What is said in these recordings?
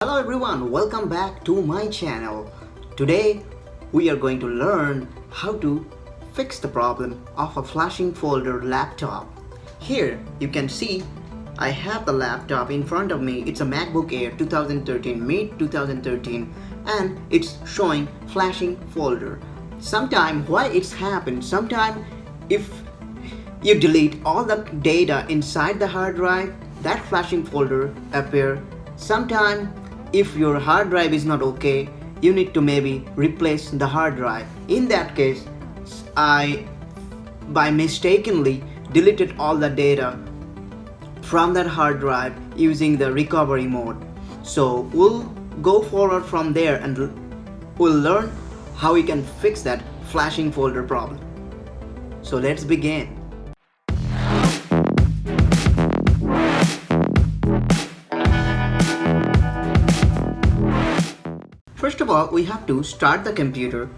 Hello everyone, welcome back to my channel. Today we are going to learn how to fix the problem of a flashing folder laptop. Here you can see I have the laptop in front of me. It's a MacBook Air 2013, mid 2013, and it's showing flashing folder. Sometime why it's happened, sometime if you delete all the data inside the hard drive, that flashing folder appear. Sometime if your hard drive is not okay, you need to maybe replace the hard drive. In that case, I by mistakenly deleted all the data from that hard drive using the recovery mode. So we'll go forward from there and we'll learn how we can fix that flashing folder problem. So let's begin. First of all, we have to start the computer.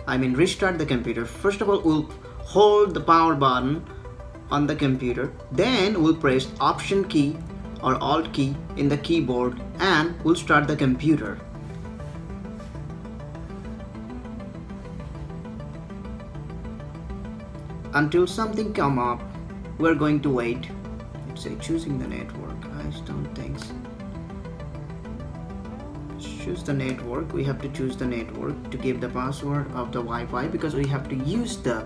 Restart the computer. First of all, we'll hold the power button on the computer. Then we'll press Option key or Alt key in the keyboard and we'll start the computer. Until something come up, we're going to wait. Let's say choosing the network. I don't think so. Choose the network. We have to choose the network to give the password of the Wi-Fi because we have to use the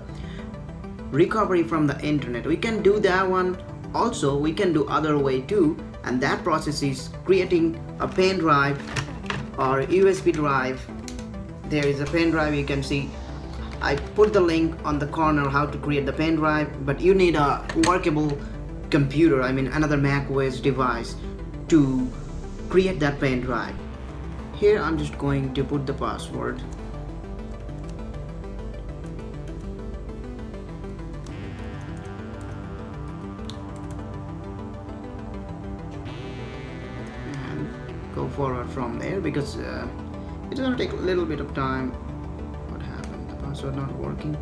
recovery from the internet. We can do that one. Also we can do other way too, and that process is creating a pen drive or USB drive. There is a pen drive. You can see I put the link on the corner how to create the pen drive, but you need a workable computer, another Mac OS device to create that pen drive. Here I'm just going to put the password. And go forward from there because it's going to take a little bit of time. What happened? The password not working.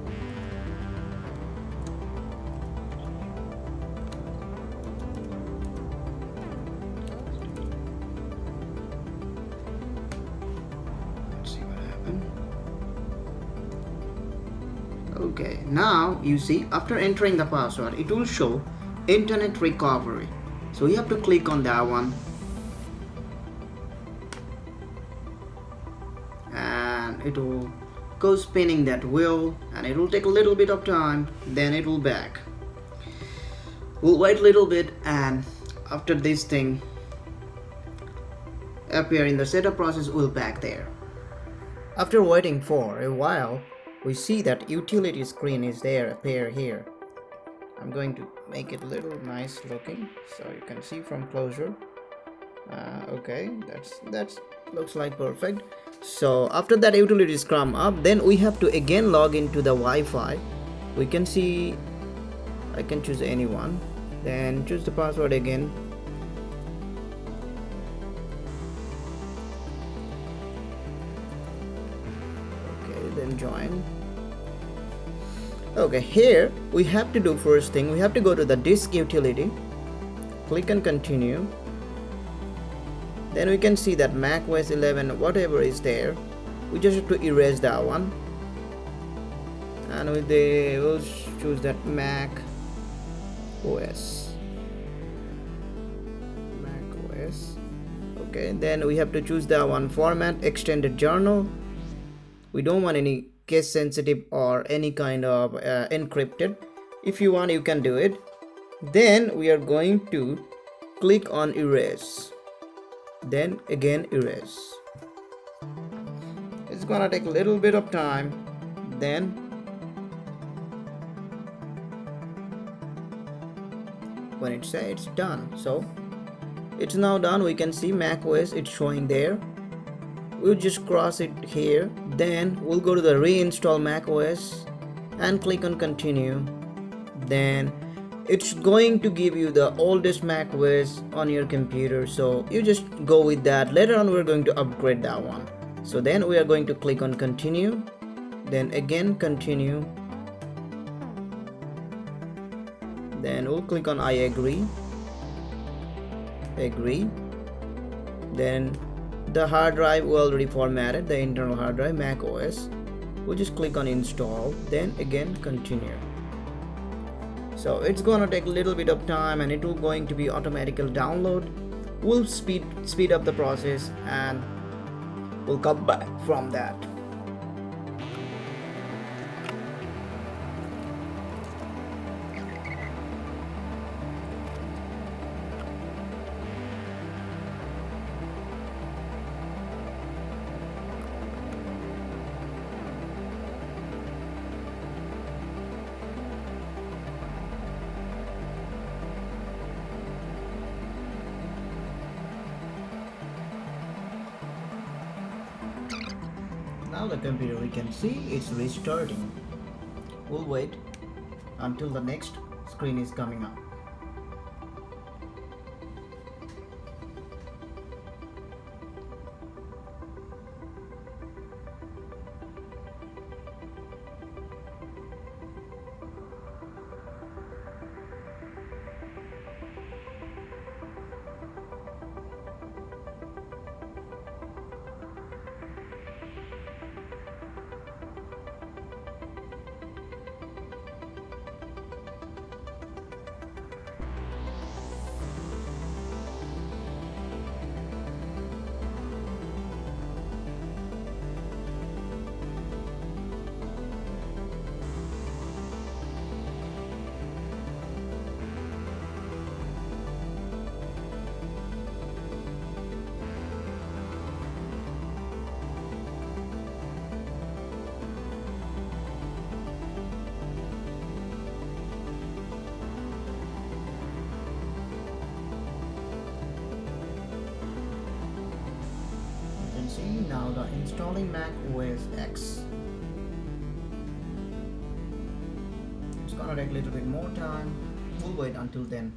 Okay, now you see after entering the password it will show internet recovery, so you have to click on that one and it will go spinning that wheel and it will take a little bit of time, then it will back. We'll wait a little bit and after this thing appear in the setup process, we'll back there. After waiting for a while, we see that utility screen is there, appear here. I'm going to make it a little nice looking so you can see from closer. Okay, that's looks like perfect. So after that utilities come up, then we have to again log into the Wi-Fi. We can see I can choose anyone, then choose the password again. Then join. Okay, here we have to do first thing, we have to go to the disk utility, click on continue. Then we can see that Mac OS 11 whatever is there, we just have to erase that one and we'll choose that Mac OS. Okay, then we have to choose that one, format extended journal. We don't want any case sensitive or any kind of encrypted. If you want, you can do it. Then we are going to click on erase, then again erase. It's gonna take a little bit of time. Then when it says it's done, so it's now done. We can see Mac OS, it's showing there. We'll just cross it here, then we'll go to the reinstall Mac OS and click on continue. Then it's going to give you the oldest Mac OS on your computer, so you just go with that. Later on we're going to upgrade that one. So then we are going to click on continue, then again continue, then we'll click on I agree, Then the hard drive we already formatted, the internal hard drive, Mac OS. We'll just click on install, then again continue. So it's gonna take a little bit of time and it will going to be automatically download. We'll speed up the process and we'll come back from that. Now the computer, we can see it's restarting. We'll wait until the next screen is coming up. See now the installing Mac OS X. It's gonna take a little bit more time. We'll wait until then.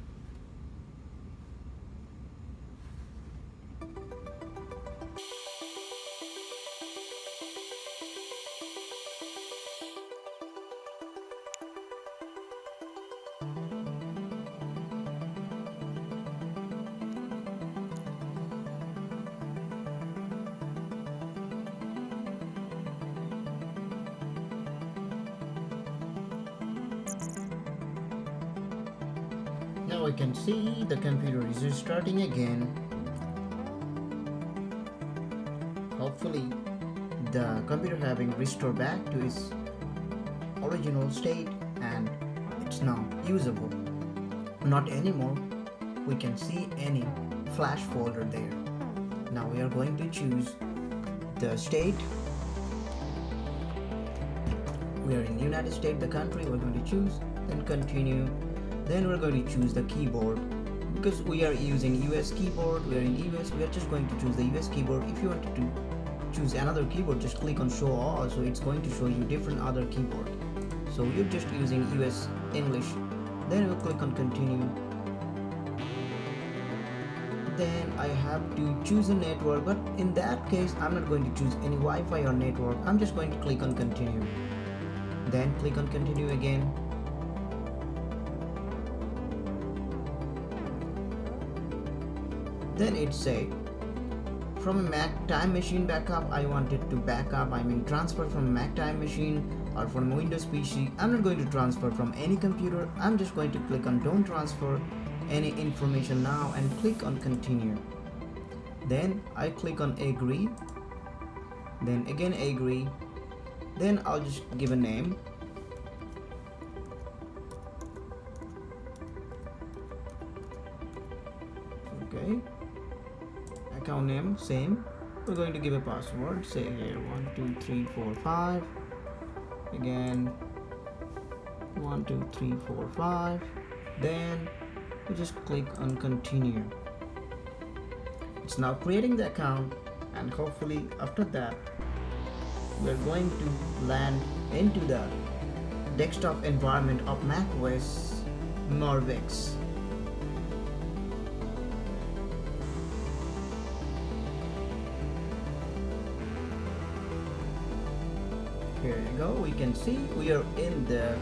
Now we can see the computer is restarting again. Hopefully the computer having restored back to its original state and it's now usable. Not anymore. We can see any flash folder there. Now we are going to choose the state. We are in United States, the country we're going to choose, then continue. Then we're going to choose the keyboard. Because we are using US keyboard, we are in US, we are just going to choose the US keyboard. If you wanted to choose another keyboard, just click on show all, so it's going to show you different other keyboard. So we're just using US English. Then we'll click on continue. Then I have to choose a network, but in that case I'm not going to choose any Wi-Fi or network. I'm just going to click on continue. Then click on continue again. Then it say from a Mac time machine backup, I wanted to backup, transfer from a Mac time machine or from Windows PC. I'm not going to transfer from any computer. I'm just going to click on don't transfer any information now and click on continue. Then I click on agree, then again agree, then I'll just give a name. Okay, account name same. We're going to give a password, say here 1 2 3 4 5, again 1 2 3 4 5, then we just click on continue. It's now creating the account, and hopefully after that we're going to land into the desktop environment of Mac OS Norvex. Here you go, we can see we are in the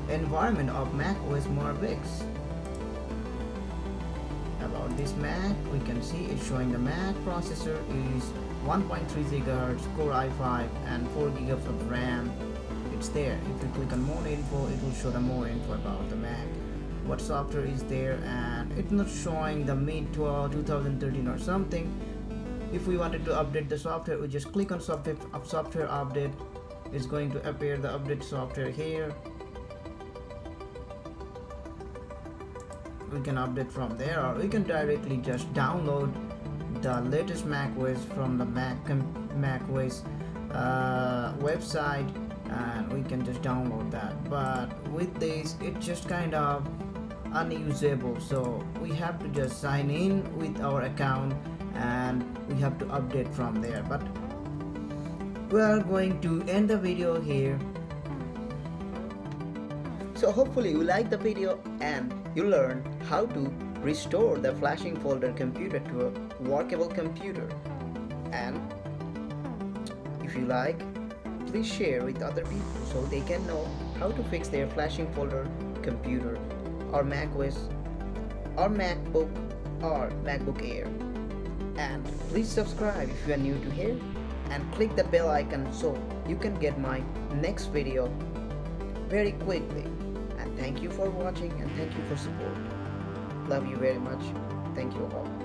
environment of Mac OS Norvex. About this Mac, we can see it's showing the Mac processor is 1.3 GHz Core i5 and 4 GB of RAM. It's there. If you click on more info, it will show the more info about the Mac, what software is there, and it's not showing the mid 2013 or something. If we wanted to update the software, we just click on software update. It's going to appear the update software here. We can update from there, or we can directly just download the latest macOS from the macOS website, and we can just download that. But with this, it's just kind of unusable, so we have to just sign in with our account and we have to update from there. But we are going to end the video here. So hopefully you like the video and you learn how to restore the flashing folder computer to a workable computer. And if you like, please share with other people so they can know how to fix their flashing folder computer or macOS or MacBook or MacBook Air. And please subscribe if you are new to here and click the bell icon so you can get my next video very quickly. And thank you for watching and thank you for support. Love you very much. Thank you all.